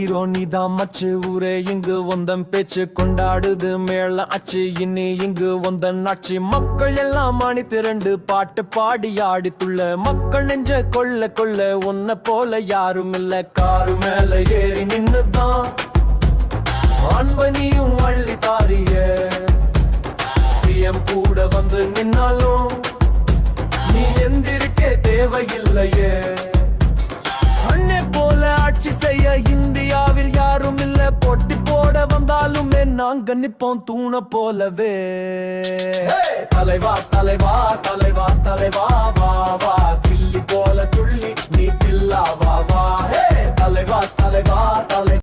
hero நீதான் மச்சு ஊரே இங்கு வந்தன் பேச்சு கொண்டாடுது மேள அச்சு இனி இங்கு வந்தன் ஆட்சி மக்கள் எல்லாம் மணி திரண்டு பாட்டு பாடி ஆடித்துள்ள மக்கள் நெஞ்ச கொள்ள கொள்ள உன்ன போல யாரும் இல்ல காரு மேல ஏறி நின்னுதான் அன்பனியும் அள்ளி தாரிய பிஎம் கூட வந்து நின்னாலும் நீ எந்திருக்கே தேவையில்லையே அண்ணே போல ஆட்சி செய்ய இந்தியாவில் யாரும் இல்ல போட்டி போட வந்தாலுமே நாங்க நிப்போம் தூண போலவே தலைவா தலைவா தலைவா தலைவா வா வா கிள்ளி போல துள்ளி நீ தில்லா வா வா தலைவா தலைவா தலை